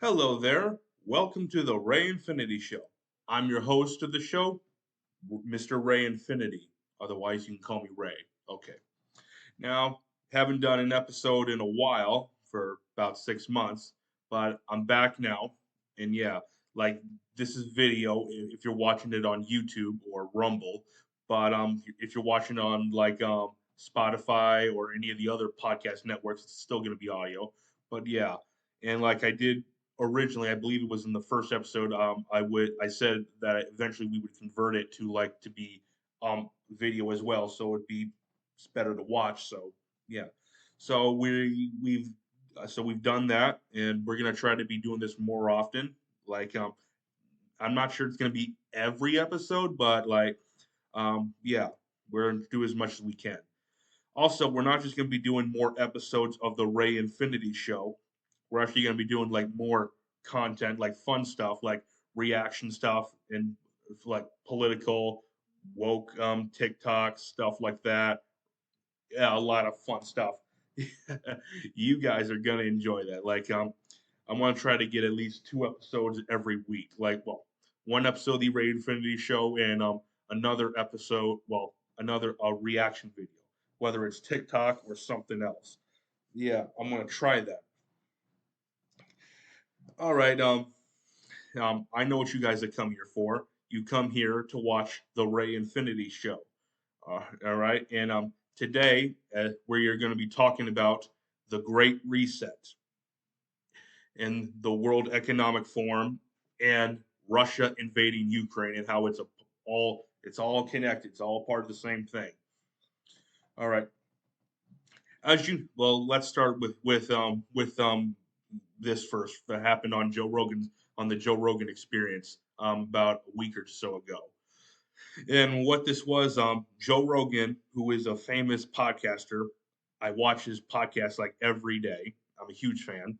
Hello there. Welcome to the Ray Infinity Show. I'm your host of the show, Mr. Ray Infinity. Otherwise, you can call me Ray. Okay. Now, haven't done an episode in a while for about 6 months, but I'm back now. And yeah, like this is video if you're watching it on YouTube or Rumble. But if you're watching on Spotify or any of the other podcast networks, it's still gonna be audio. But yeah, and like I did originally, I believe it was in the first episode. I said that eventually we would convert it to be video as well, so it'd be it's better to watch. So yeah, so we've done that, and we're gonna try to be doing this more often. Like I'm not sure it's gonna be every episode, but yeah, we're gonna do as much as we can. Also, we're not just gonna be doing more episodes of the Ray Infinity Show. We're actually gonna be doing like more content, like fun stuff, like reaction stuff, and like political woke TikTok stuff like that. Yeah, a lot of fun stuff. You guys are gonna enjoy that. I'm gonna try to get at least 2 episodes every week. One episode of the Ray Infinity Show and another episode, another reaction video, whether it's TikTok or something else. Yeah, I'm gonna try that. All right. I know what you guys have come here for. You come here to watch the Ray Infinity Show. All right, and today we are going to be talking about the Great Reset and the World Economic Forum and Russia invading Ukraine and how it's all connected. It's all part of the same thing. All right, let's start with this first that happened on the Joe Rogan Experience about a week or so ago. And what this was, Joe Rogan, who is a famous podcaster, I watch his podcast like every day. I'm a huge fan.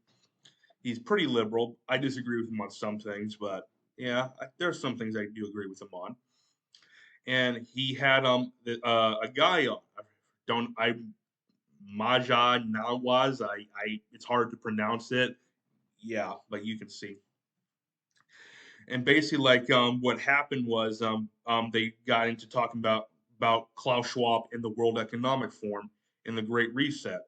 He's pretty liberal. I disagree with him on some things, but yeah, there are some things I do agree with him on. And he had a guy on. I don't I Maja Nawaz. I it's hard to pronounce it. Yeah, but you can see. And basically, what happened was they got into talking about Klaus Schwab and the World Economic Forum and the Great Reset.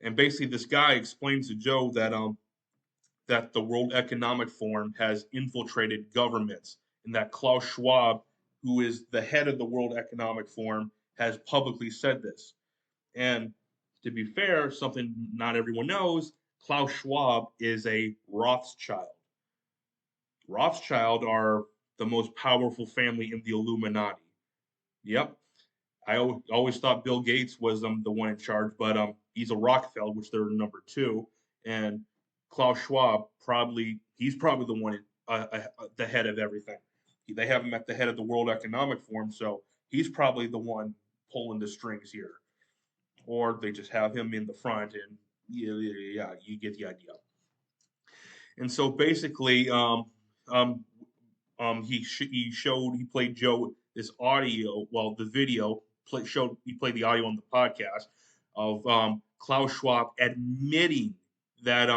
And basically, this guy explains to Joe that the World Economic Forum has infiltrated governments, and that Klaus Schwab, who is the head of the World Economic Forum, has publicly said this. And to be fair, something not everyone knows, Klaus Schwab is a Rothschild. Rothschild are the most powerful family in the Illuminati. Yep. I always thought Bill Gates was the one in charge, but he's a Rockefeller, which they're number two, and Klaus Schwab he's probably the one the head of everything. They have him at the head of the World Economic Forum, so he's probably the one pulling the strings here, or they just have him in the front, and yeah, you get the idea. And so basically, um, he played Joe this audio, the video he played the audio on the podcast of Klaus Schwab admitting that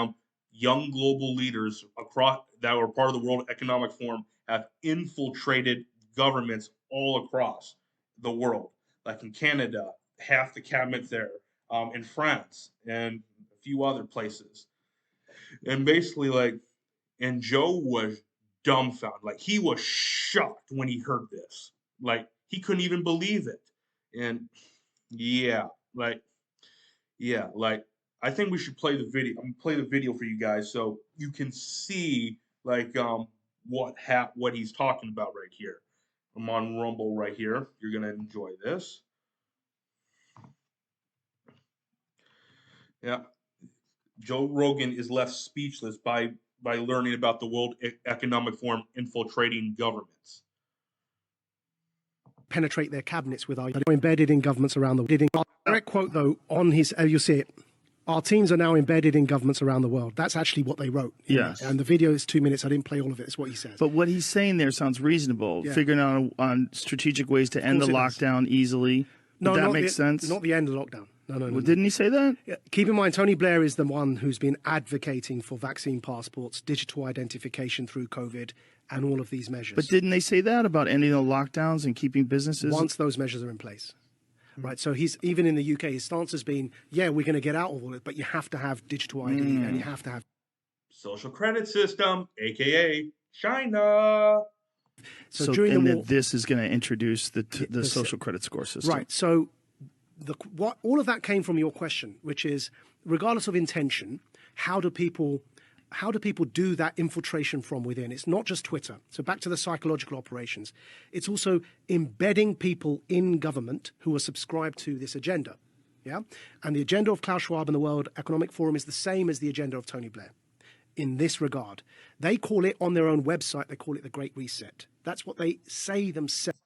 young global leaders across that were part of the World Economic Forum have infiltrated governments all across the world, like in Canada, half the cabinet there, in France, and a few other places. And basically, and Joe was dumbfounded. Like he was shocked when he heard this. Like he couldn't even believe it. And yeah, like like I think we should play the video. I'm gonna play the video for you guys so you can see what he's talking about right here. I'm on Rumble right here. You're gonna enjoy this. Yeah, Joe Rogan is left speechless by learning about the World Economic Forum infiltrating governments. Penetrate their cabinets with our embedded in governments around the world. Direct quote though on his, you'll see it. Our teams are now embedded in governments around the world. That's actually what they wrote. Yes. And the video is 2 minutes. I didn't play all of it. It's what he says. But what he's saying there sounds reasonable. Yeah. Figuring out on strategic ways to end the course it does. lockdown easily. That makes sense. Not the end of lockdown. No, no, no. Well, didn't he say that? Yeah, keep in mind, Tony Blair is the one who's been advocating for vaccine passports, digital identification through COVID, and all of these measures. But didn't they say that about ending the lockdowns and keeping businesses? Once those measures are in place. Right, so he's even in the UK, his stance has been, yeah, we're going to get out of all it, but you have to have digital ID and you have to have social credit system, aka China. So during the war, this is going to introduce the social credit score system. Right. So all of that came from your question, which is, regardless of intention, how do people do that infiltration from within? It's not just Twitter. So back to the psychological operations. It's also embedding people in government who are subscribed to this agenda. Yeah? And the agenda of Klaus Schwab and the World Economic Forum is the same as the agenda of Tony Blair in this regard. They call it, on their own website, they call it the Great Reset. That's what they say themselves.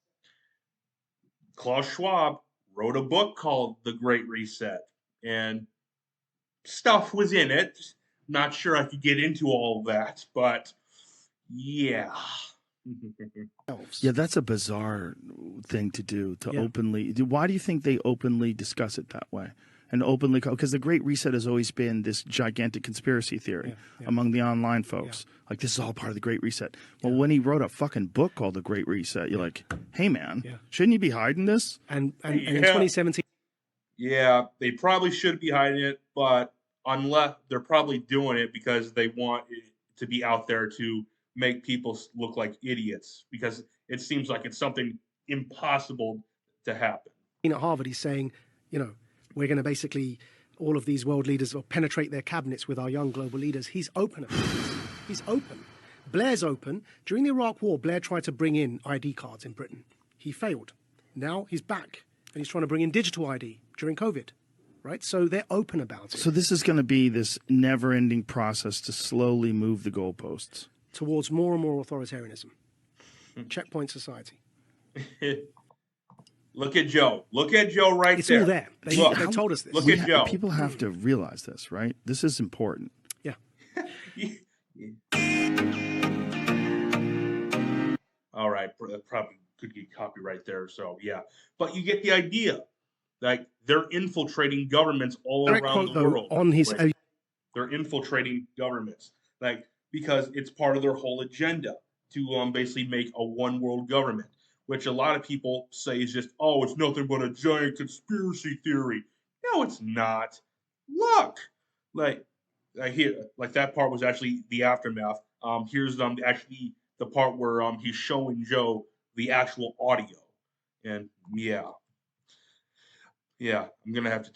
Klaus Schwab wrote a book called The Great Reset, and stuff was in it. Not sure I could get into all of that, but yeah. Yeah, that's a bizarre thing to do, to openly. Why do you think they openly discuss it that way? And openly, because the Great Reset has always been this gigantic conspiracy theory among the online folks. Like, this is all part of the Great Reset. Well, when he wrote a fucking book called The Great Reset, you're like, hey, man, shouldn't you be hiding this? And in 2017. Yeah, they probably should be hiding it, but unless they're probably doing it because they want it to be out there to make people look like idiots, because it seems like it's something impossible to happen. At Harvard, he's saying, we're going to basically, all of these world leaders will penetrate their cabinets with our young global leaders. He's open about this. He's open. Blair's open. During the Iraq War, Blair tried to bring in ID cards in Britain. He failed. Now he's back, and he's trying to bring in digital ID during COVID. Right? So they're open about it. So this is going to be this never-ending process to slowly move the goalposts towards more and more authoritarianism. Checkpoint society. Look at Joe. Look at Joe right it's there. It's all there. They told us this. Look at Joe. People have to realize this, right? This is important. Yeah. All right. Probably could get copyright there. So, yeah. But you get the idea. Like, they're infiltrating governments all around the world. They're infiltrating governments. Like, because it's part of their whole agenda to basically make a one world government, which a lot of people say is just, oh, it's nothing but a giant conspiracy theory. No, it's not. Look, like that part was actually the aftermath. Here's actually the part where he's showing Joe the actual audio, and yeah, I'm gonna have to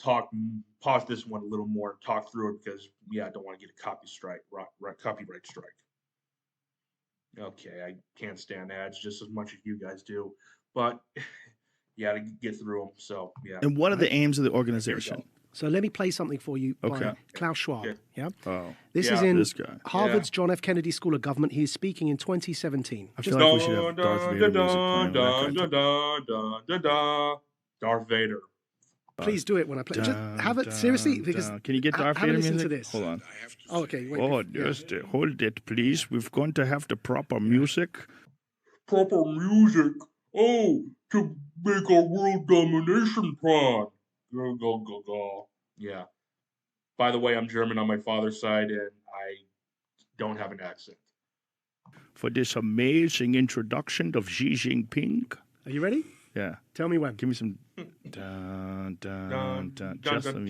pause this one a little more and talk through it because I don't want to get a copyright strike. Okay, I can't stand ads just as much as you guys do, but to get through them. So yeah. And what are the aims of the organization? So let me play something for you by Klaus Schwab. Yeah. Oh. This is in this guy. Harvard's John F. Kennedy School of Government. He is speaking in 2017. I feel like we should have Darth Vader music playing. Darth Vader. Please do it when I play. Just have it seriously, because can you get Darth Vader music? To this. Hold on. Oh, okay. Wait. Oh, just hold it, please. We're going to have the proper music. Proper music. Oh, to make our world domination plan. Go, go, go, go. Yeah. By the way, I'm German on my father's side, and I don't have an accent. For this amazing introduction of Xi Jinping. Are you ready? Yeah. Tell me when. Give me some. Dun, dun, dun, just some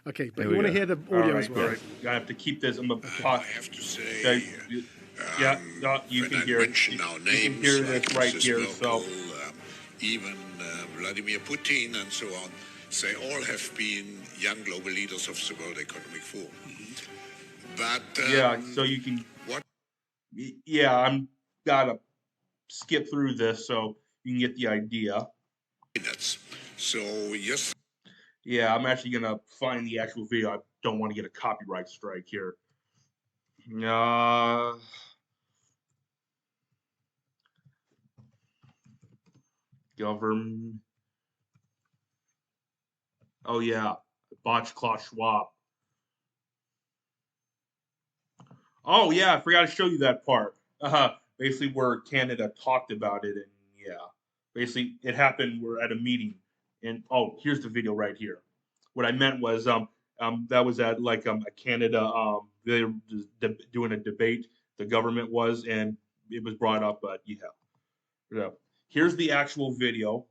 okay, but you want to hear the audio as well. All right. I have to keep this. I'm a I have to say, you can hear it. You can hear this right here. So even Vladimir Putin and so on, they all have been young global leaders of the World Economic Forum. But so you can. What? Yeah, I'm gotta skip through this so you can get the idea. So yes. Yeah, I'm actually gonna find the actual video. I don't want to get a copyright strike here. Government. Oh yeah, botch Klaus Schwab. Oh yeah, I forgot to show you that part. Basically where Canada talked about it, and basically it happened. We're at a meeting, and here's the video right here. what I meant was that was at like a Canada. They were just doing a debate. The government was, and it was brought up. But yeah. Here's the actual video.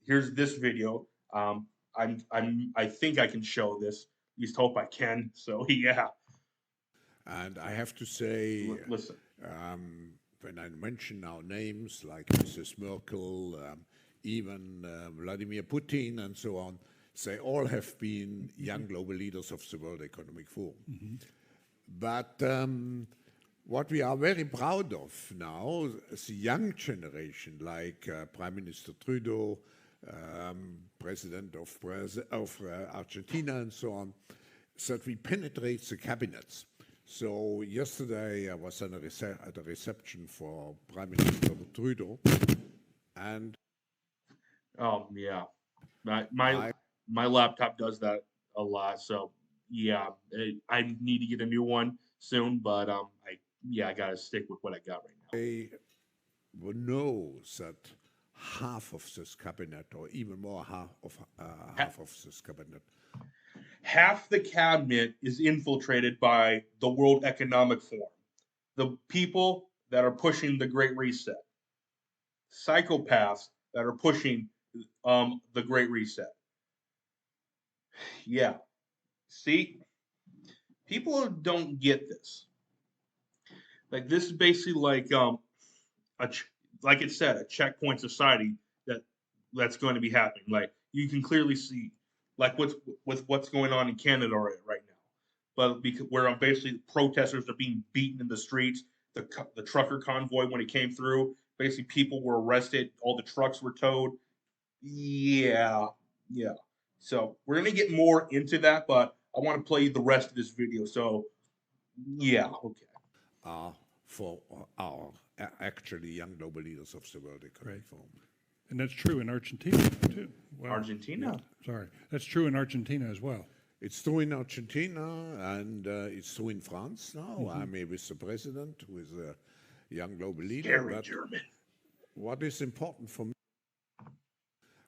Here's this video. I think I can show this. At least hope I can. So yeah. And I have to say, Listen. when I mention now names like Mrs. Merkel, even Vladimir Putin, and so on, they all have been young global leaders of the World Economic Forum. But what we are very proud of now, the young generation, like Prime Minister Trudeau, President of Argentina, and so on, that we penetrate the cabinets. So yesterday I was at a reception for Prime Minister Trudeau, and yeah, my laptop does that a lot. So yeah, I need to get a new one soon. But I gotta stick with what I got right now. I know that half of this cabinet, or even more, half of this cabinet. Half the cabinet is infiltrated by the World Economic Forum, the people that are pushing the Great Reset, psychopaths that are pushing the Great Reset. Yeah, see, people don't get this. Like this is basically like like it said, a checkpoint society that's going to be happening. Like you can clearly see, like what's going on in Canada right now. But because where basically protesters are being beaten in the streets, the trucker convoy when it came through, basically people were arrested, all the trucks were towed. Yeah, yeah. So we're gonna get more into that, but I want to play you the rest of this video. So yeah, okay. For our actually young global leaders of the World Economic Forum. And that's true in Argentina, too. Well, Argentina? yeah, sorry. That's true in Argentina as well. It's true in Argentina, and it's true in France now. I mean, with the president, who is a young global leader. Scary German. What is important for me,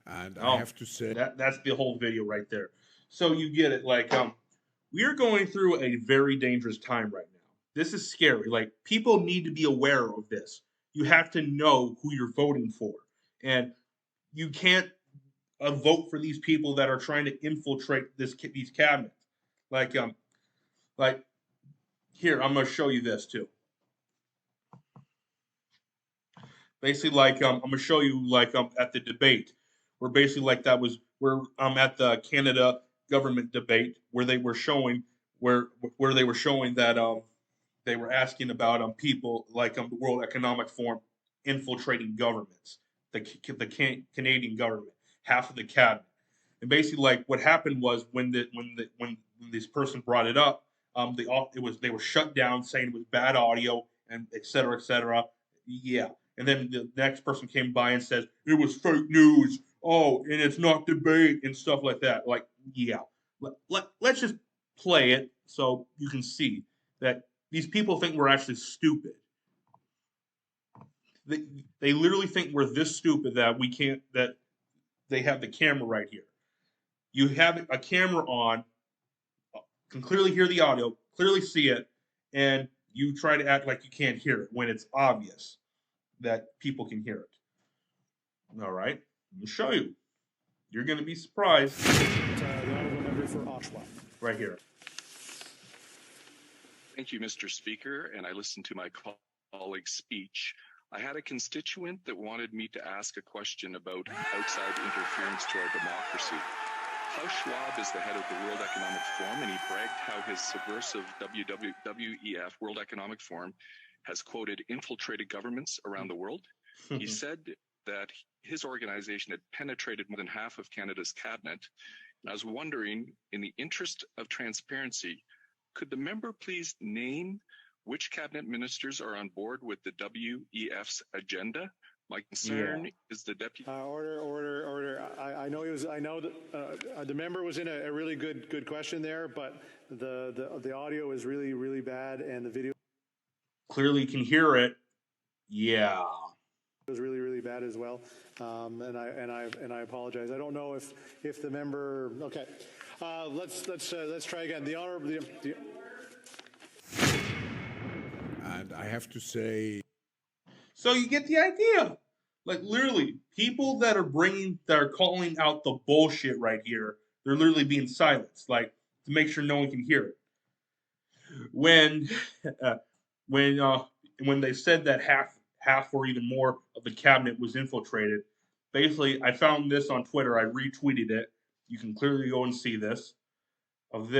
and I have to say... That's the whole video right there. So you get it, like, we are going through a very dangerous time right now. This is scary. Like, people need to be aware of this. You have to know who you're voting for. And you can't vote for these people that are trying to infiltrate these cabinets. Like here, I'm going to show you this too. Basically, like I'm going to show you like at the debate, where basically like that was where at the Canada government debate where they were showing where they were showing that they were asking about people like the World Economic Forum infiltrating governments, the Canadian government, half of the cabinet, and basically like what happened was when this person brought it up, they were shut down saying it was bad audio and et cetera, et cetera. Yeah, and then the next person came by and says it was fake news. Oh, and it's not debate and stuff like that. Like yeah, let's just play it so you can see that these people think we're actually stupid. They literally think we're this stupid that we can't, that they have the camera right here. You have a camera on, can clearly hear the audio, clearly see it, and you try to act like you can't hear it when it's obvious that people can hear it. All right, let me show you. You're going to be surprised. The honourable member for Oshawa. Right here. Thank you, Mr. Speaker, and I listened to my colleague's speech. I had a constituent that wanted me to ask a question about outside interference to our democracy. Klaus Schwab is the head of the World Economic Forum, and he bragged how his subversive WEF, World Economic Forum, has, quoted, infiltrated governments around the world. He said that his organization had penetrated more than half of Canada's cabinet. And I was wondering, in the interest of transparency, could the member please name which cabinet ministers are on board with the WEF's agenda? My concern is the deputy. Order. I know that the member was in a really good question there, but the audio is really bad, and the video clearly can hear it. Yeah. was really really bad as well. And I apologize. I don't know if the member. Okay, let's try again. The honorable. And I have to say, So you get the idea. Like literally, people that are calling out the bullshit right here, they're literally being silenced, like to make sure no one can hear it. When, uh, when, uh, when they said that half or even more of the cabinet was infiltrated, basically, I found this on Twitter. I retweeted it. You can clearly go and see this of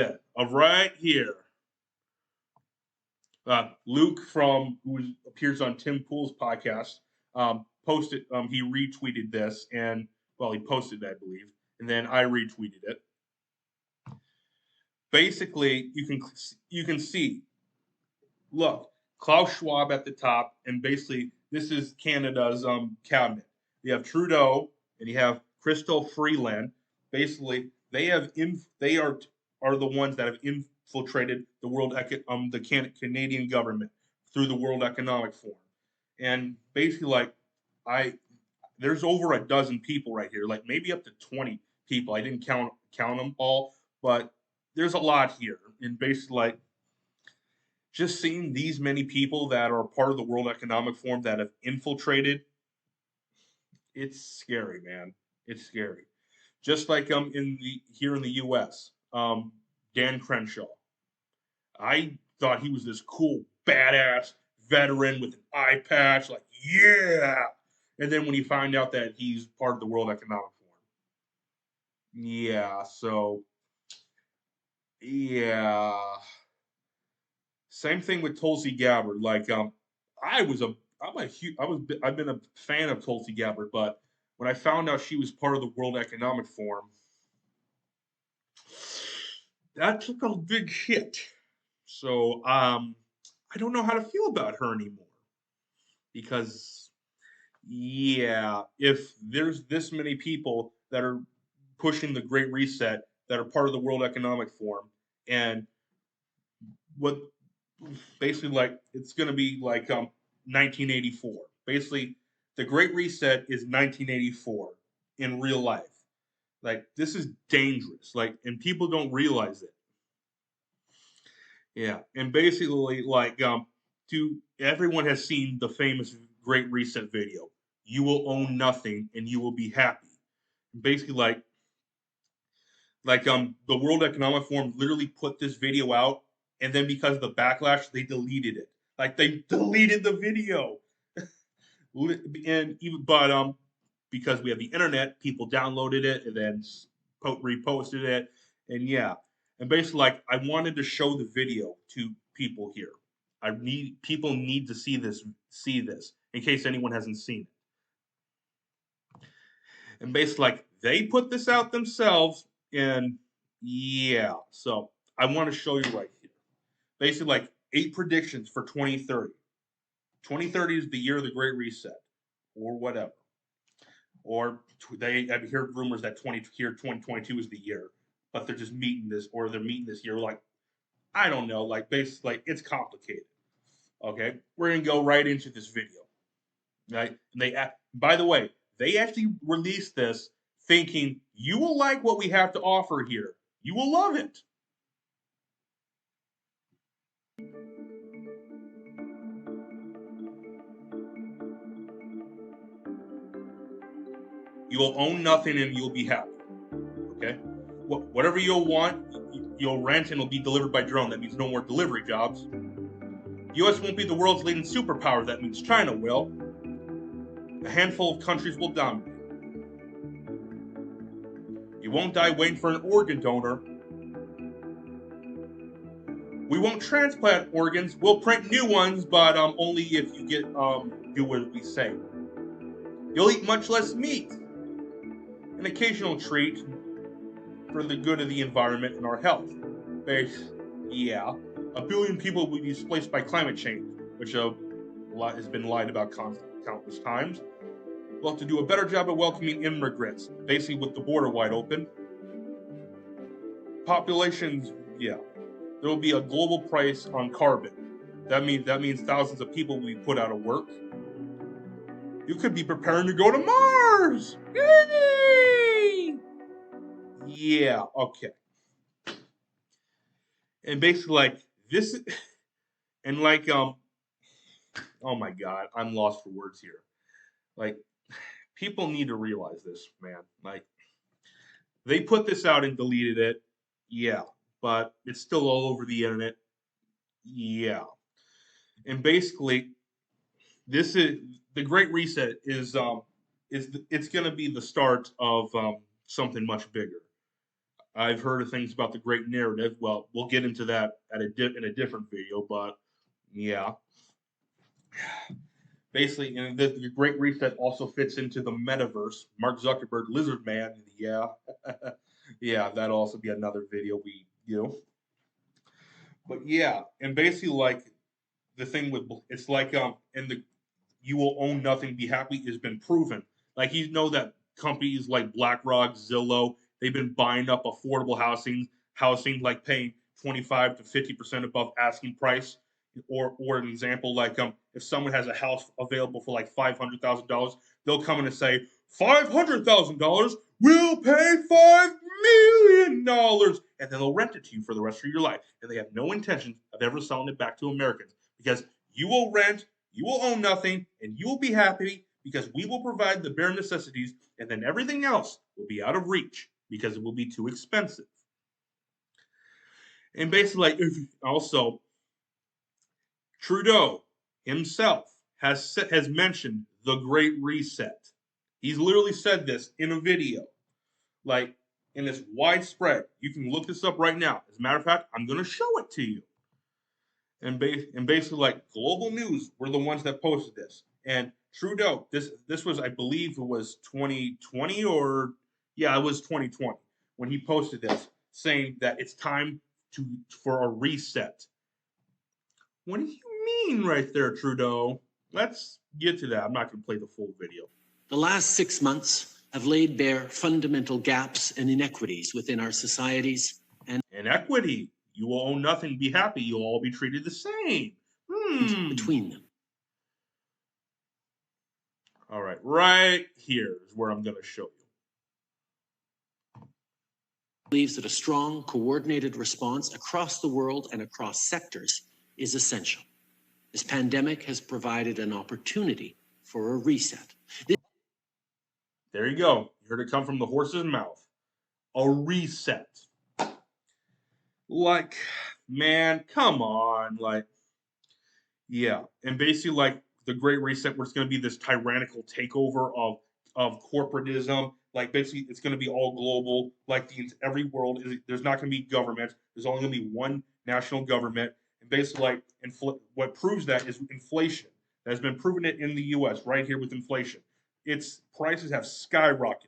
right here. Luke who appears on Tim Pool's podcast posted. He retweeted this, and well, he posted it, I believe, and then I retweeted it. Basically, you can see. Look, Klaus Schwab at the top, and basically this is Canada's cabinet. You have Trudeau, and you have Crystal Freeland. Basically, they are the ones that have infiltrated the Canadian government through the World Economic Forum, and basically I there's over a dozen people right here, like maybe up to 20 people. I didn't count them all, but there's a lot here, and basically just seeing these many people that are part of the World Economic Forum that have infiltrated, it's scary, man. It's scary. Just like here in the U.S., Dan Crenshaw. I thought he was this cool, badass veteran with an eye patch, like yeah. And then when you find out that he's part of the World Economic Forum, yeah. So yeah. Same thing with Tulsi Gabbard. Like, I was a, I'm a huge, I've been a fan of Tulsi Gabbard, but when I found out she was part of the World Economic Forum, that took a big hit. So, I don't know how to feel about her anymore because, yeah, if there's this many people that are pushing the Great Reset that are part of the World Economic Forum, and what basically like it's going to be like 1984. Basically, the Great Reset is 1984 in real life. Like this is dangerous. Like, and people don't realize it. Yeah, and basically, like, to everyone has seen the famous Great Reset video. You will own nothing and you will be happy. Basically, the World Economic Forum literally put this video out, and then because of the backlash, they deleted it. Like they deleted the video, and even because we have the internet, people downloaded it and then reposted it, and yeah, and basically I wanted to show the video to people here. People need to see this in case anyone hasn't seen it. And basically they put this out themselves, and yeah, so I want to show you right here. Basically 8 predictions for 2030. 2030 is the year of the Great Reset, or whatever. Or I've heard rumors that 2022 is the year, but they're just meeting this, or they're meeting this year. Like, I don't know. Like, basically, it's complicated. Okay, we're gonna go right into this video. Right? And by the way, they actually released this thinking you will like what we have to offer here. You will love it. You will own nothing and you'll be happy. Okay? Whatever you'll want, you'll rent and it'll be delivered by drone. That means no more delivery jobs. The US won't be the world's leading superpower. That means China will. A handful of countries will dominate. You won't die waiting for an organ donor. We won't transplant organs. We'll print new ones, but only if you do what we say. You'll eat much less meat. An occasional treat for the good of the environment and our health. Yeah, 1 billion people will be displaced by climate change, which has been lied about countless times. We'll have to do a better job of welcoming immigrants, basically with the border wide open. Populations, yeah. There will be a global price on carbon. That means thousands of people will be put out of work. You could be preparing to go to Mars. Yay! Yeah, okay. And basically, like, this, and like, oh my God, I'm lost for words here. Like, people need to realize this, man. Like, they put this out and deleted it. Yeah. But it's still all over the internet. Yeah. And basically, this is the Great Reset it's going to be the start of something much bigger. I've heard of things about the Great Narrative. Well, we'll get into that in a different video, but yeah. Basically, and the Great Reset also fits into the metaverse. Mark Zuckerberg, Lizard Man, yeah, yeah, that'll also be another video we do. But yeah, and basically, like the thing with it's like in the you will own nothing, be happy has been proven. Like you know that companies like BlackRock, Zillow, they've been buying up affordable housing like paying 25 to 50% above asking price. Or an example like if someone has a house available for like $500,000, they'll come in and say $500,000, we'll pay $5 million, and then they'll rent it to you for the rest of your life, and they have no intention of ever selling it back to Americans because you will rent, you will own nothing, and you will be happy because we will provide the bare necessities, and then everything else will be out of reach because it will be too expensive. And basically, like, also, Trudeau himself has mentioned the Great Reset. He's literally said this in a video, like, and it's widespread. You can look this up right now. As a matter of fact, I'm going to show it to you. And basically, like, Global News were the ones that posted this. And Trudeau, this was, I believe, it was 2020 or yeah, it was 2020 when he posted this, saying that it's time for a reset. What do you mean, right there, Trudeau? Let's get to that. I'm not going to play the full video. The last 6 months have laid bare fundamental gaps and inequities within our societies and inequity. You will own nothing, be happy. You'll all be treated the same. between them. All right here is where I'm going to show you. Believes that a strong, coordinated response across the world and across sectors is essential. This pandemic has provided an opportunity for a reset. There you go. You heard it come from the horse's mouth. A reset. Like, man, come on. Like, yeah. And basically, like, the Great Reset, where it's going to be this tyrannical takeover of corporatism. Like, basically, it's going to be all global. Like, every world, there's not going to be government. There's only going to be one national government. And basically, like, what proves that is inflation. That has been proven it in the U.S. right here with inflation. Its prices have skyrocketed.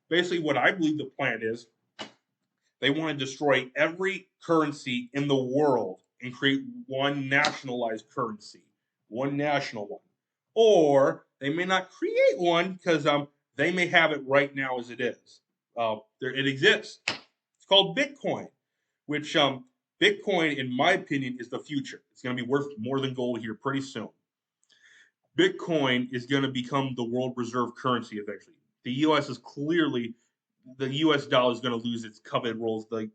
Basically, what I believe the plan is, they want to destroy every currency in the world and create one nationalized currency, one national one. Or they may not create one because they may have it right now as it is. It exists. It's called Bitcoin, which Bitcoin, in my opinion, is the future. It's going to be worth more than gold here pretty soon. Bitcoin is going to become the world reserve currency eventually. The U.S. is clearly, the U.S. dollar is going to lose its coveted role as the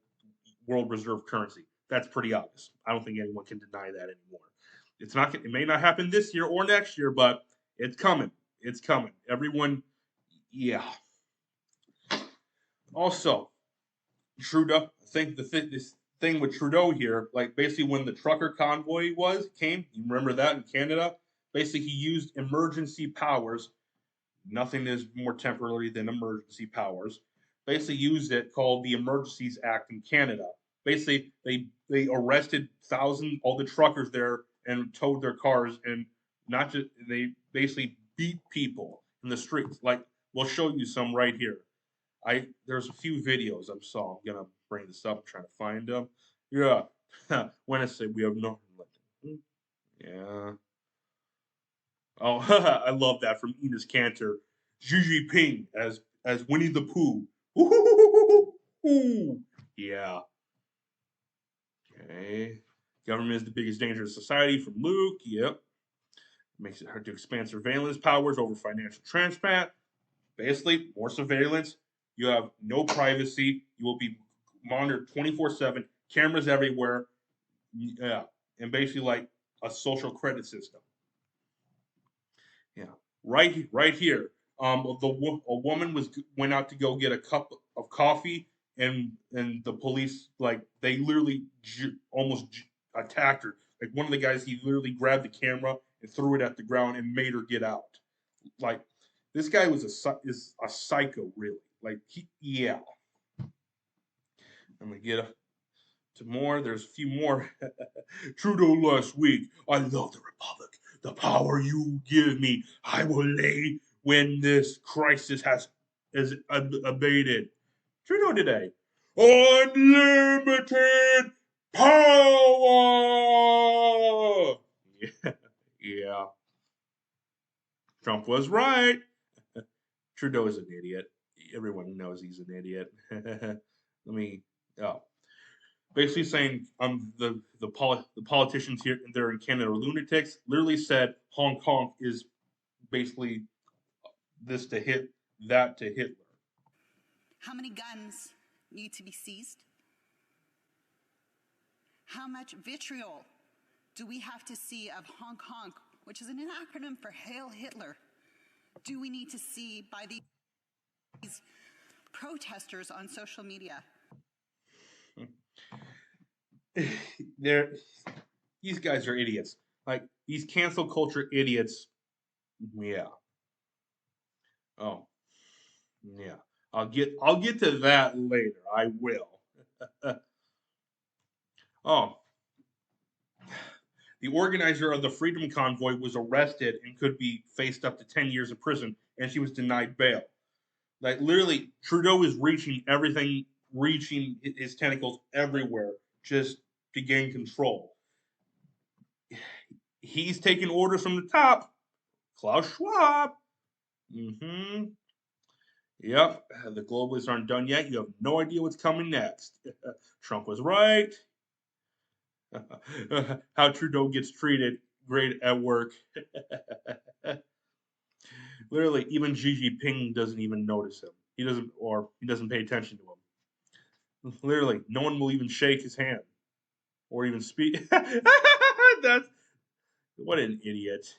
world reserve currency. That's pretty obvious. I don't think anyone can deny that anymore. It's not. It may not happen this year or next year, but it's coming. It's coming. Everyone, yeah. Also, Trudeau. I think this thing with Trudeau here, like basically when the trucker convoy came, you remember that in Canada? Basically, he used emergency powers. Nothing is more temporary than emergency powers. Basically, used it called the Emergencies Act in Canada. Basically, they arrested all the truckers there and towed their cars, and not just they basically beat people in the streets. Like, we'll show you some right here. There's a few videos I saw. I'm gonna bring this up. I'm trying to find them. Yeah. When I say we have nothing left. Yeah. Oh, I love that from Enos Cantor. Xi Jinping as Winnie the Pooh. Ooh. Yeah. Okay. Government is the biggest danger to society from Luke. Yep. makes it hard to expand surveillance powers over financial transparent. Basically, more surveillance. You have no privacy. You will be monitored 24/7. Cameras everywhere. Yeah, and basically like a social credit system. Yeah, right here. A woman went out to go get a cup of coffee, and the police they literally almost attacked her. Like one of the guys, he literally grabbed the camera and threw it at the ground and made her get out. Like this guy is a psycho, really. Yeah. I'm gonna get to more. There's a few more. Trudeau last week. I love the Republic. The power you give me, I will lay when this crisis is abated. Trudeau today. Unlimited power. Yeah, yeah. Trump was right. Trudeau is an idiot. Everyone knows he's an idiot. Oh, basically saying the politicians here there in Canada are lunatics. Literally said Hong Kong is basically this to that to Hitler. How many guns need to be seized? How much vitriol do we have to see of Hong Kong, which is an acronym for Hail Hitler, do we need to see by these protesters on social media? These guys are idiots. Like these cancel culture idiots. Yeah. Oh. Yeah. I'll get to that later. I will. Oh. The organizer of the Freedom Convoy was arrested and could be faced up to 10 years of prison, and she was denied bail. Like literally, Trudeau is reaching his tentacles everywhere just to gain control. He's taking orders from the top. Klaus Schwab. Mm-hmm. Yep. The globalists aren't done yet. You have no idea what's coming next. Trump was right. How Trudeau gets treated great at work. Literally, even Xi Jinping doesn't even notice him. He doesn't pay attention to him. Literally, no one will even shake his hand or even speak. That's what an idiot.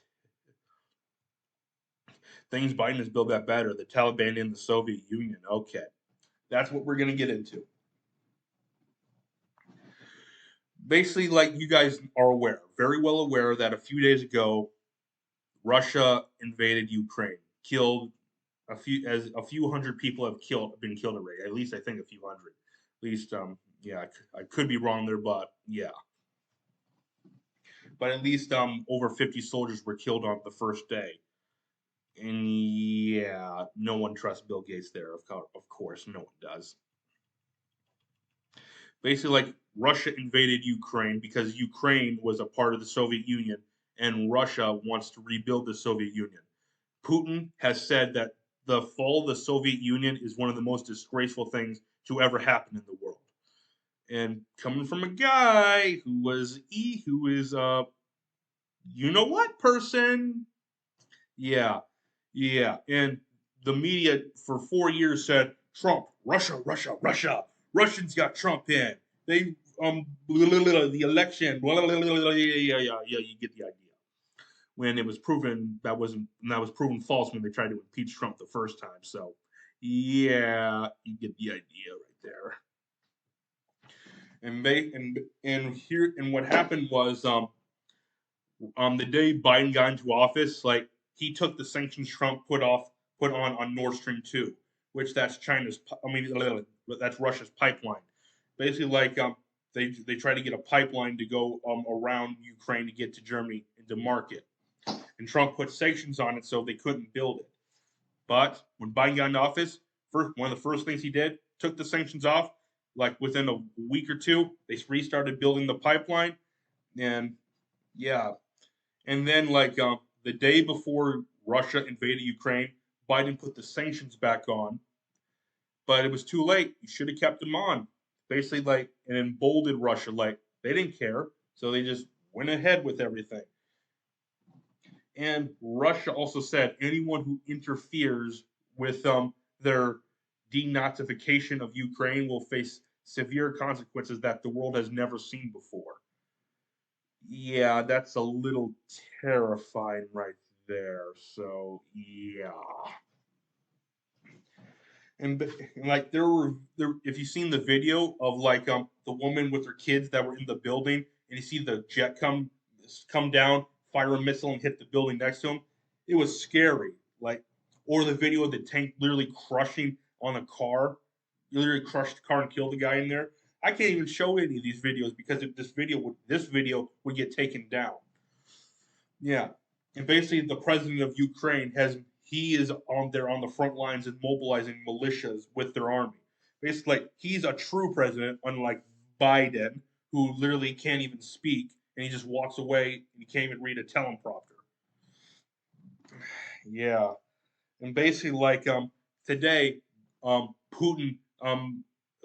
Things Biden has built back better. The Taliban in the Soviet Union. Okay, that's what we're gonna get into. Basically, like you guys are very well aware, that a few days ago, Russia invaded Ukraine, killed a few hundred people have been killed already. At least I think a few hundred. At least, yeah, I could be wrong there, but yeah. But at least over 50 soldiers were killed on the first day. And yeah, no one trusts Bill Gates there. Of course, no one does. Basically, like Russia invaded Ukraine because Ukraine was a part of the Soviet Union, and Russia wants to rebuild the Soviet Union. Putin has said that the fall of the Soviet Union is one of the most disgraceful things to ever happen in the world. And coming from a guy who is you know what person? Yeah. And the media for 4 years said Trump, Russia. Russians got Trump in. They the election. Yeah. You get the idea. When it was proven that was proven false when they tried to impeach Trump the first time. So, yeah, you get the idea right there. And what happened was the day Biden got into office, like he took the sanctions Trump put on Nord Stream 2, which that's that's Russia's pipeline. Basically, like they try to get a pipeline to go around Ukraine to get to Germany and to market. And Trump put sanctions on it so they couldn't build it. But when Biden got into office, one of the first things he did, took the sanctions off. Like within a week or two, they restarted building the pipeline. And yeah. And then the day before Russia invaded Ukraine, Biden put the sanctions back on. But it was too late. He should have kept them on. Basically, and emboldened Russia. Like, they didn't care. So they just went ahead with everything. And Russia also said anyone who interferes with their denazification of Ukraine will face severe consequences that the world has never seen before. Yeah, that's a little terrifying right there. So, yeah. And like there if you've seen the video of like the woman with her kids that were in the building and you see the jet come down, fire a missile and hit the building next to him, it was scary. Like, or the video of the tank literally crushing on a car, literally crushed the car and killed the guy in there. I can't even show any of these videos because if this video would get taken down. Yeah. And basically the president of Ukraine he is on there on the front lines and mobilizing militias with their army. Basically, like, he's a true president, unlike Biden, who literally can't even speak and he just walks away and he can't even read a teleprompter. Yeah. And basically, like today, Putin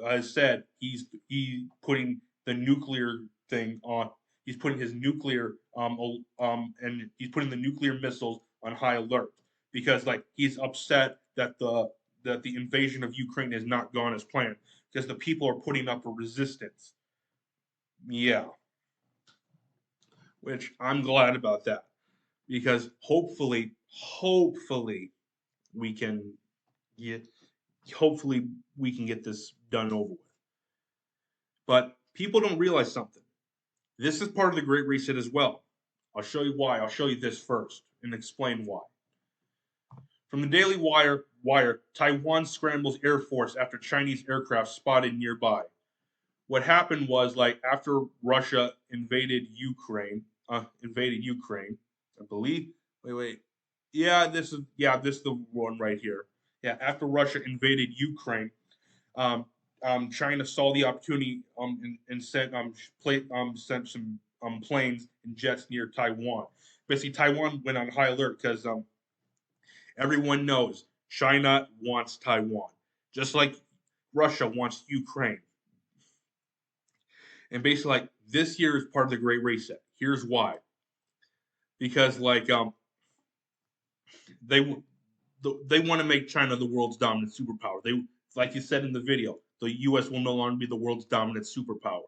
has said he putting the nuclear thing on. He's putting his nuclear and he's putting the nuclear missiles on high alert because like he's upset that the invasion of Ukraine has not gone as planned because the people are putting up a resistance. Yeah, which I'm glad about that because hopefully we can get hopefully we can get this done over with. But people don't realize something. This is part of the Great Reset as well. I'll show you why. I'll show you this first and explain why. From the Daily Wire, Taiwan scrambles Air Force after Chinese aircraft spotted nearby. What happened was like after Russia invaded Ukraine, I believe. Wait. This is the one right here. Yeah, after Russia invaded Ukraine, China saw the opportunity and sent some planes and jets near Taiwan. Basically, Taiwan went on high alert because everyone knows China wants Taiwan, just like Russia wants Ukraine. And basically, like this year is part of the Great Reset. Here's why: because like they want to make China the world's dominant superpower. They, like you said in the video, the U.S. will no longer be the world's dominant superpower.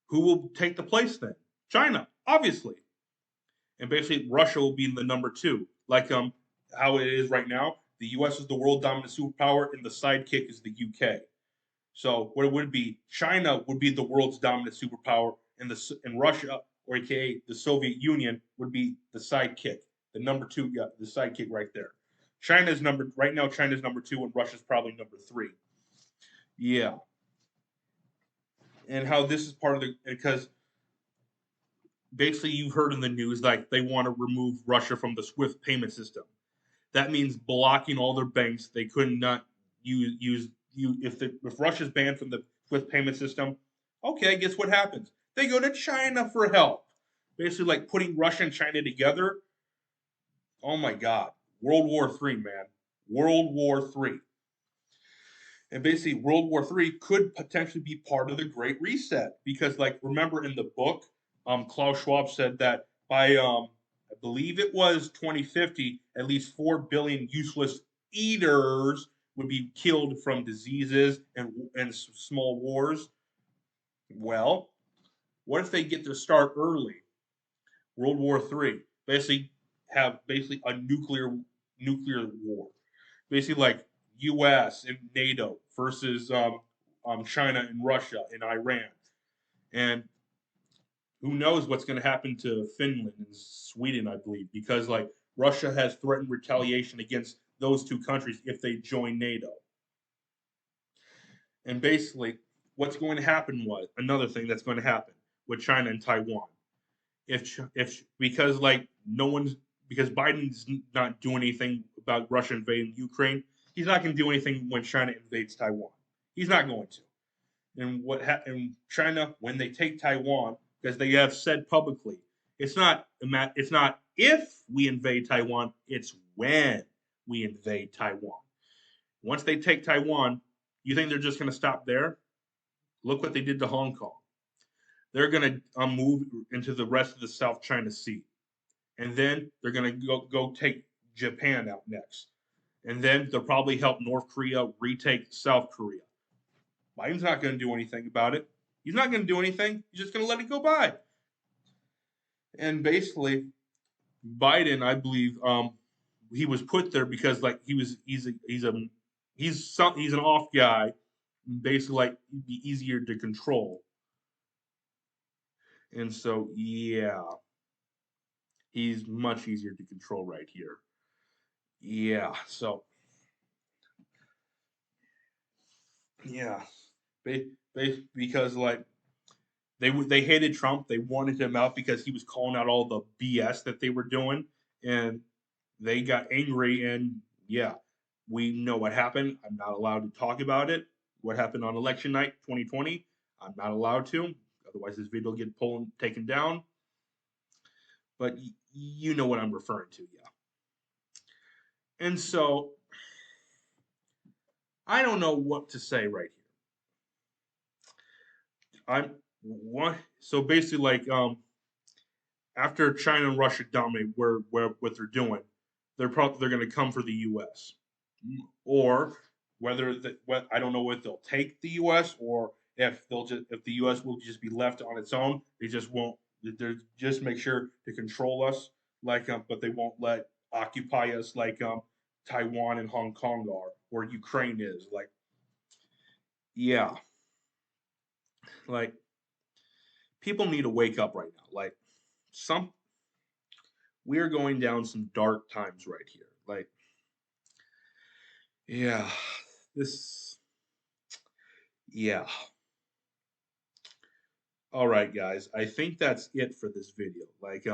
Who will take the place then? China, obviously. And basically, Russia will be the number two, like how it is right now. The U.S. is the world dominant superpower, and the sidekick is the U.K. So what it would be, China would be the world's dominant superpower, and Russia, or AKA the Soviet Union, would be the sidekick, the number two, the sidekick right there. China's number two, and Russia's probably number three. Yeah. And how this is part of because basically you've heard in the news like they want to remove Russia from the SWIFT payment system. That means blocking all their banks. They could not use if Russia's banned from the SWIFT payment system. Okay, guess what happens? They go to China for help. Basically, like putting Russia and China together. Oh my God, World War III, man, World War III. And basically, World War III could potentially be part of the Great Reset because, like, remember in the book, Klaus Schwab said that by I believe it was 2050, at least 4 billion useless eaters would be killed from diseases and small wars. Well, what if they get their start early? World War III have a nuclear war, basically like U.S. and NATO versus China and Russia and Iran, and who knows what's going to happen to Finland and Sweden, I believe, because like Russia has threatened retaliation against those two countries if they join NATO. And basically, what's going to happen was another thing that's going to happen with China and Taiwan. If because like no one's because Biden's not doing anything about Russia invading Ukraine, he's not going to do anything when China invades Taiwan. He's not going to. And China, when they take Taiwan, because they have said publicly, it's not if we invade Taiwan, it's when we invade Taiwan. Once they take Taiwan, you think they're just going to stop there? Look what they did to Hong Kong. They're going to move into the rest of the South China Sea. and then they're going to go take Japan out next, and then they'll probably help North Korea retake South Korea. Biden's not going to do anything about it. He's not going to do anything. He's just going to let it go by. And basically, Biden, I believe, he was put there because like he's an off guy, basically like he'd be easier to control. And so yeah, he's much easier to control right here. Yeah, so yeah, because like they hated Trump. They wanted him out because he was calling out all the BS that they were doing, and they got angry. And yeah, we know what happened. I'm not allowed to talk about it. What happened on election night 2020? I'm not allowed to. Otherwise, this video will get taken down. But you know what I'm referring to, yeah. And so I don't know what to say right here. So basically like after China and Russia dominate where what they're doing, they're going to come for the U.S. or I don't know if they'll take the U.S. or if the U.S. will just be left on its own. They just won't. They just make sure to control us but they won't let occupy us like Taiwan and Hong Kong are or Ukraine is like. Yeah, like people need to wake up right now. Like we are going down some dark times right here. Like, yeah, yeah. All right, guys. I think that's it for this video. Like,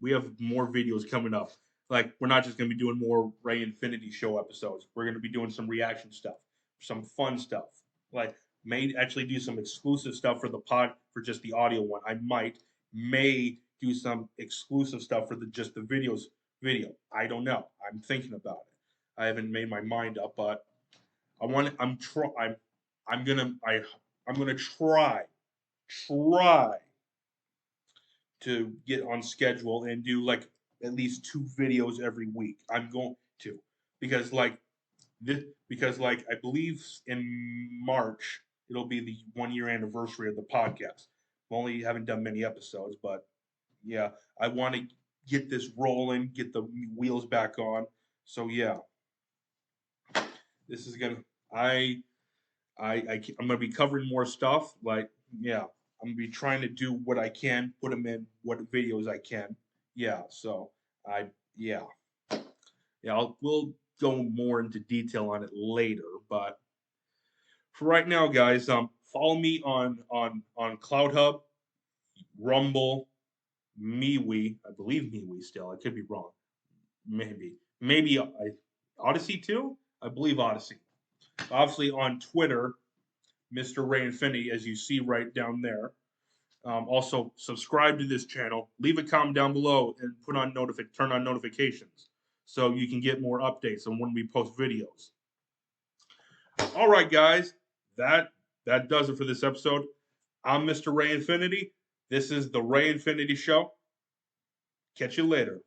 we have more videos coming up. Like, we're not just gonna be doing more Ray Infinity Show episodes. We're gonna be doing some reaction stuff, some fun stuff. Like, may actually do some exclusive stuff for the pod for just the audio one. I may do some exclusive stuff for just the video. I don't know. I'm thinking about it. I haven't made my mind up, but I'm gonna try to get on schedule and do like at least 2 videos every week. I'm going to because like I believe in March it'll be the 1-year anniversary of the podcast. Only haven't done many episodes, but yeah, I want to get this rolling, get the wheels back on. So yeah, this is gonna I'm gonna be covering more stuff. Like yeah, I'm gonna be trying to do what I can, put them in what videos I can. Yeah, so yeah we'll go more into detail on it later. But for right now, guys, follow me on CloudHub, Rumble, MeWe. I believe MeWe still. I could be wrong. Maybe Odyssey too. I believe Odyssey. Obviously on Twitter, Mr. Ray Infinity, as you see right down there. Also, subscribe to this channel. Leave a comment down below and turn on notifications so you can get more updates on when we post videos. All right, guys, that does it for this episode. I'm Mr. Ray Infinity. This is the Ray Infinity Show. Catch you later.